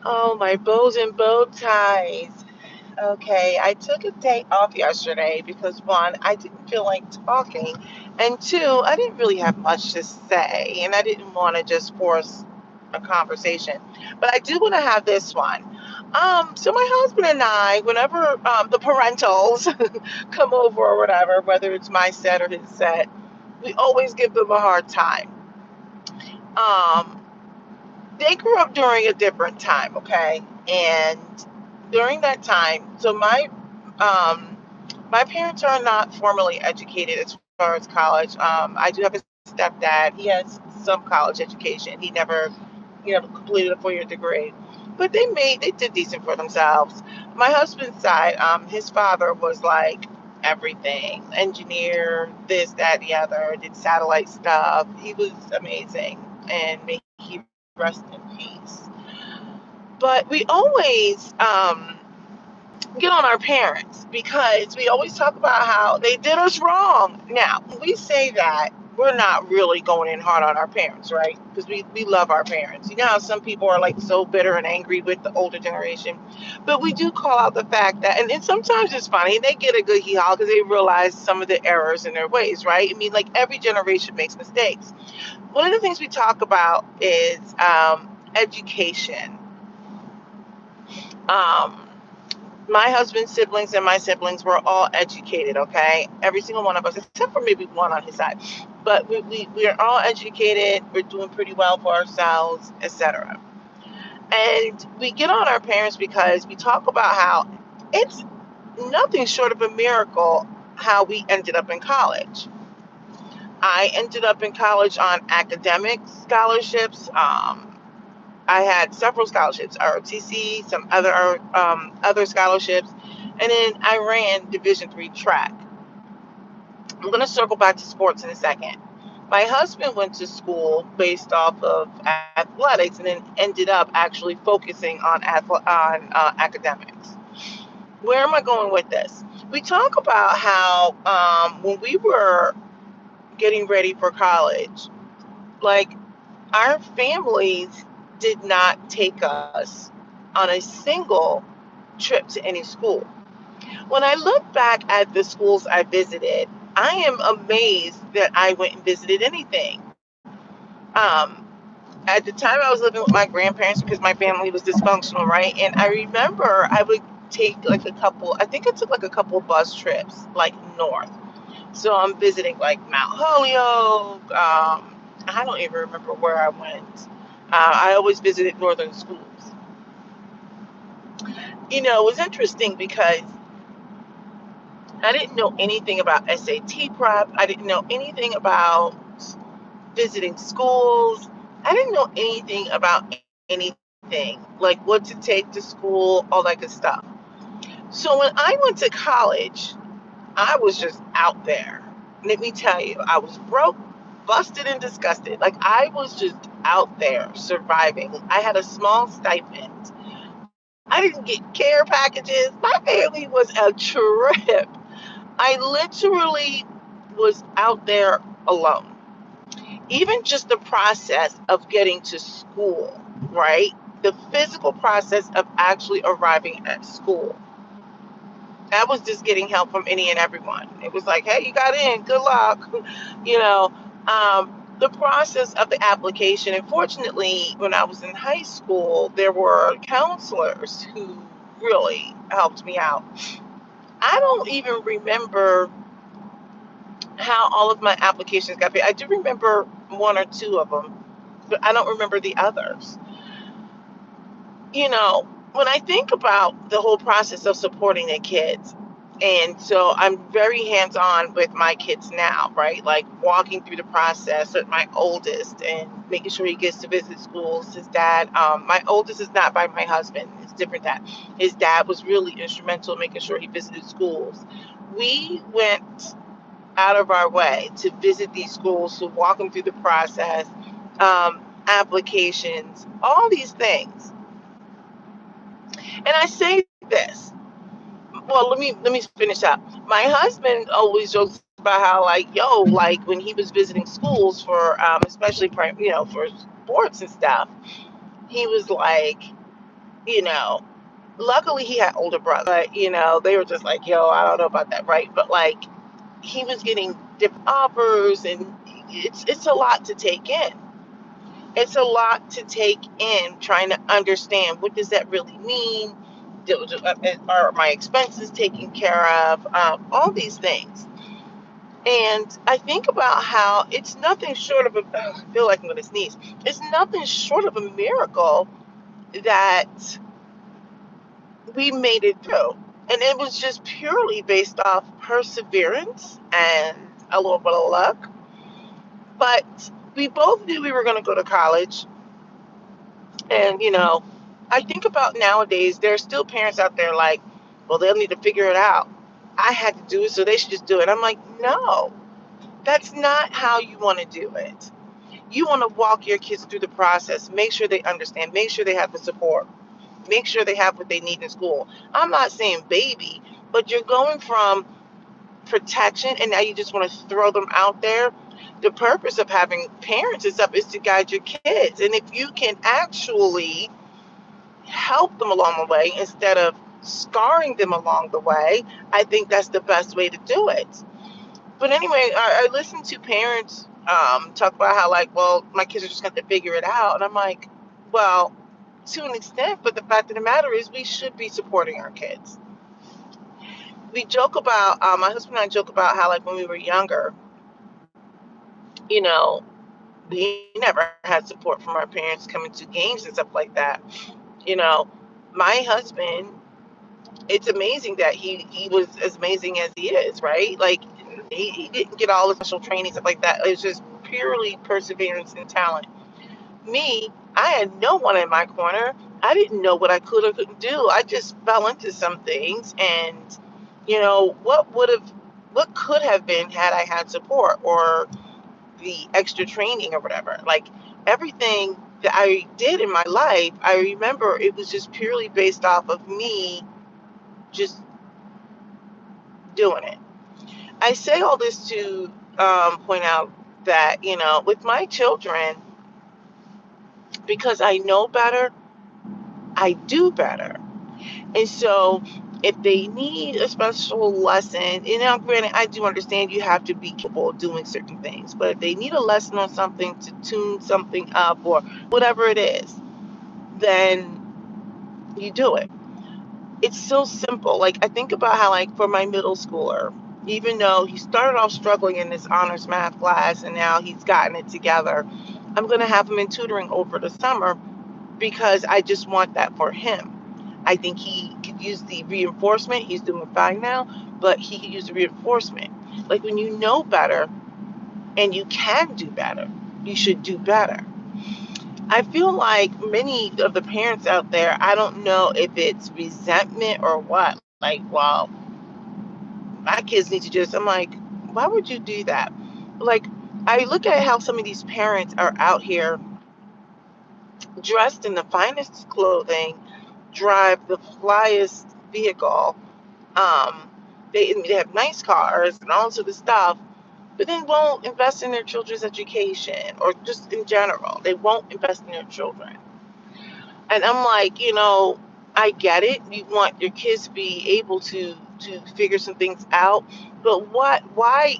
Oh, my bows and bow ties. Okay, I took a day off yesterday because one, I didn't feel like talking, and two, I didn't really have much to say, and I didn't want to just force a conversation. But I do want to have this one. So my husband and I, whenever the parentals come over or whatever, whether it's my set or his set, we always give them a hard time. Um, they grew up during a different time, okay? And during that time, um, my parents are not formally educated as far as college. I do have a stepdad. He has some college education. He never, completed a 4-year degree, but they did decent for themselves. My husband's side, his father was like everything, engineer, this, that, the other, did satellite stuff. He was amazing, and may he rest in peace. But we always get on our parents because we always talk about how they did us wrong. Now, when we say that, we're not really going in hard on our parents, right? Because we love our parents. You know how some people are like so bitter and angry with the older generation? But we do call out the fact that, and sometimes it's funny, they get a good hee haw because they realize some of the errors in their ways, right? I mean, like every generation makes mistakes. One of the things we talk about is education. Um, my husband's siblings and my siblings were all educated, okay? Every single one of us, except for maybe one on his side. But we are all educated, we're doing pretty well for ourselves, etc. And we get on our parents because we talk about how it's nothing short of a miracle how we ended up in college. I ended up in college on academic scholarships. I had several scholarships, ROTC, some other scholarships, and then I ran Division 3 track. I'm going to circle back to sports in a second. My husband went to school based off of athletics, and then ended up actually focusing on academics. Where am I going with this? We talk about how when we were getting ready for college, like our families did not take us on a single trip to any school. When I look back at the schools I visited, I am amazed that I went and visited anything. Um, at the time, I was living with my grandparents because my family was dysfunctional, right? And I remember I would take like a couple, I think I took like a couple bus trips, like north. So I'm visiting like Mount Holyoke. I don't even remember where I went. I always visited northern schools. It was interesting because I didn't know anything about SAT prep. I didn't know anything about visiting schools. I didn't know anything about anything, like what to take to school, all that good stuff. So when I went to college, I was just out there. Let me tell you, I was broke, busted, and disgusted. Like I was just out there surviving. I had a small stipend. I didn't get care packages. My family was a trip. I literally was out there alone. Even just the process of getting to school, right? The physical process of actually arriving at school. That was just getting help from any and everyone. It was like, hey, you got in, good luck. you know, the process of the application. And fortunately, when I was in high school, there were counselors who really helped me out. I don't even remember how all of my applications got paid. I do remember one or two of them, but I don't remember the others. When I think about the whole process of supporting the kids, and so I'm very hands on with my kids now, right? Like walking through the process with my oldest and making sure he gets to visit schools. His dad, my oldest is not by my husband, it's different dad. His dad was really instrumental in making sure he visited schools. We went out of our way to visit these schools, to walk them through the process, applications, all these things. And I say this. Well, let me finish up. My husband always jokes about how like, yo, like when he was visiting schools for, especially for sports and stuff, he was like, you know, luckily he had older brother, but they were just like, yo, I don't know about that, right? But like, he was getting different offers, and it's a lot to take in. It's a lot to take in, trying to understand what does that really mean. Are my expenses taken care of? All these things. And I think about how it's nothing short of I feel like I'm going to sneeze. It's nothing short of a miracle that we made it through. And it was just purely based off perseverance and a little bit of luck. But we both knew we were going to go to college. And, I think about nowadays, there are still parents out there like, well, they'll need to figure it out. I had to do it, so they should just do it. I'm like, no, that's not how you want to do it. You want to walk your kids through the process, make sure they understand, make sure they have the support, make sure they have what they need in school. I'm not saying baby, but you're going from protection and now you just want to throw them out there. The purpose of having parents and stuff is to guide your kids. And if you can actually help them along the way instead of scarring them along the way, I think that's the best way to do it. But anyway, I listen to parents talk about how, like, well, my kids are just going to figure it out. And I'm like, well, to an extent, but the fact of the matter is we should be supporting our kids. We joke about, my husband and I joke about how, like, when we were younger, you know, we never had support from our parents coming to games and stuff like that. You know, my husband, it's amazing that he was as amazing as he is, right? Like, he didn't get all the special training, stuff like that. It was just purely perseverance and talent. Me, I had no one in my corner. I didn't know what I could or couldn't do. I just fell into some things, and what could have been had I had support or the extra training or whatever. Like, everything that I did in my life, I remember it was just purely based off of me just doing it. I say all this to point out that, with my children, because I know better, I do better. And so if they need a special lesson, and now granted, I do understand you have to be capable of doing certain things, but if they need a lesson on something to tune something up or whatever it is, then you do it. It's so simple. Like, I think about how, like, for my middle schooler, even though he started off struggling in this honors math class and now he's gotten it together, I'm going to have him in tutoring over the summer because I just want that for him. I think he could use the reinforcement. He's doing fine now, but he could use the reinforcement. Like, when you know better and you can do better, you should do better. I feel like many of the parents out there, I don't know if it's resentment or what. Like, well, my kids need to just, I'm like, why would you do that? Like, I look at how some of these parents are out here dressed in the finest clothing, drive the flyest vehicle. Um, they have nice cars and all sorts of stuff, but then won't invest in their children's education or just in general. They won't invest in their children. And I'm like, I get it. You want your kids to be able to figure some things out, but why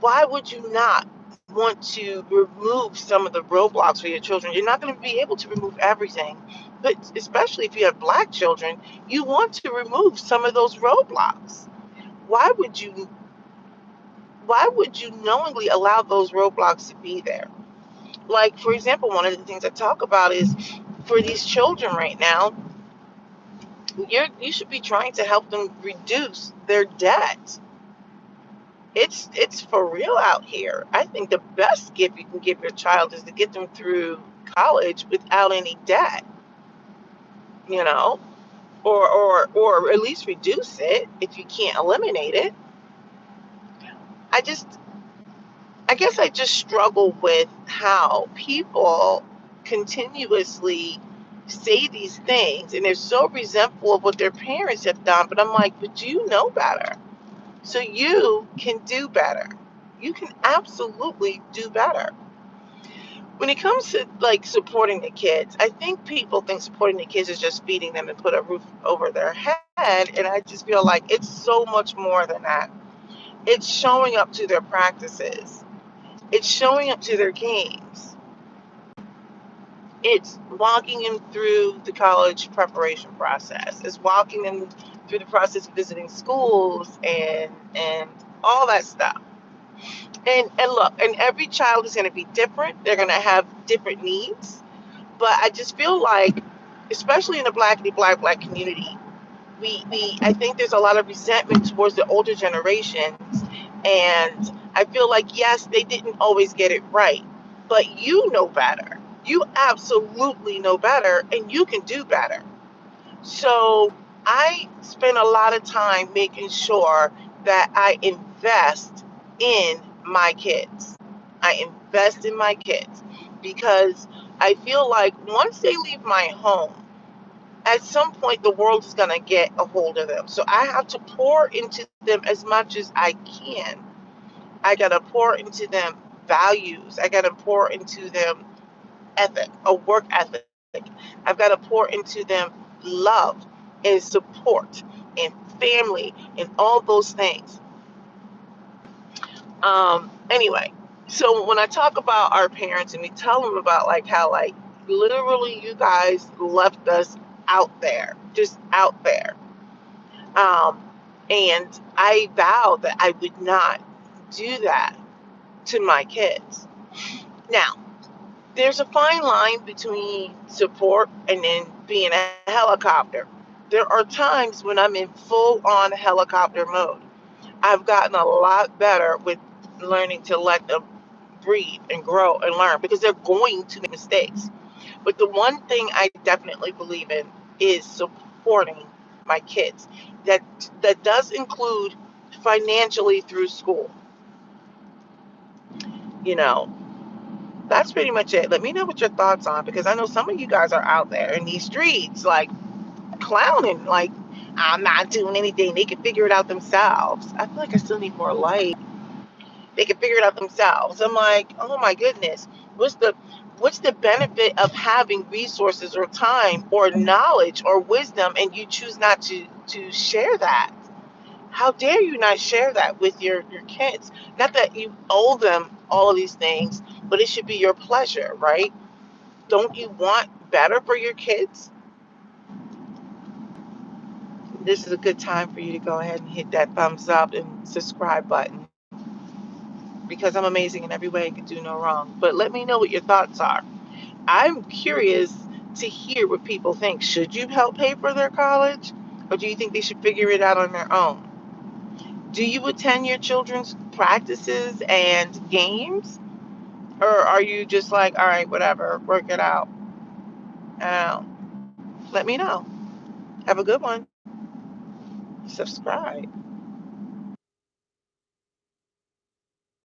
would you not want to remove some of the roadblocks for your children? You're not going to be able to remove everything, but especially if you have Black children, you want to remove some of those roadblocks. Why would you why would you knowingly allow those roadblocks to be there? Like, for example, one of the things I talk about is for these children right now, you should be trying to help them reduce their debt. It's for real out here. I think the best gift you can give your child is to get them through college without any debt, you know, or at least reduce it if you can't eliminate it. I just I guess I just struggle with how people continuously say these things and they're so resentful of what their parents have done, but I'm like, but you know better. So you can do better. You can absolutely do better. when it comes to like supporting the kids, I think people think supporting the kids is just feeding them and put a roof over their head. And I just feel like it's so much more than that. It's showing up to their practices, it's showing up to their games, it's walking them through the college preparation process, it's walking them through the process of visiting schools and all that stuff. And look, and every child is going to be different. They're going to have different needs. But I just feel like, especially in the black community, we I think there's a lot of resentment towards the older generations, and I feel like yes, they didn't always get it right, but you know better. You absolutely know better, and you can do better. So I spend a lot of time making sure that I invest in my kids. I invest in my kids because I feel like once they leave my home, at some point the world is going to get a hold of them. So I have to pour into them as much as I can. I got to pour into them values. I got to pour into them ethic, a work ethic. I've got to pour into them love and support and family and all those things. Anyway, so when I talk about our parents and we tell them about like how like literally you guys left us out there, just out there. Um, and I vowed that I would not do that to my kids. Now, there's a fine line between support and then being a helicopter. There are times when I'm in full on helicopter mode. I've gotten a lot better with learning to let them breathe and grow and learn because they're going to make mistakes. But the one thing I definitely believe in is supporting my kids. That that does include financially through school. You know, that's pretty much it. Let me know what your thoughts are because I know some of you guys are out there in these streets like clowning, like I'm not doing anything. They can figure it out themselves. I feel like I still need more light. They can figure it out themselves. I'm like, oh my goodness, what's the what's the benefit of having resources or time or knowledge or wisdom and you choose not to share that? How dare you not share that with your kids? Not that you owe them all of these things, but it should be your pleasure, right? Don't you want better for your kids? This is a good time for you to go ahead and hit that thumbs up and subscribe button because I'm amazing in every way and can do no wrong. But let me know what your thoughts are. I'm curious to hear what people think. Should you help pay for their college? Or do you think they should figure it out on their own? Do you attend your children's practices and games? Or are you just like, all right, whatever, work it out? Let me know. Have a good one. Subscribe.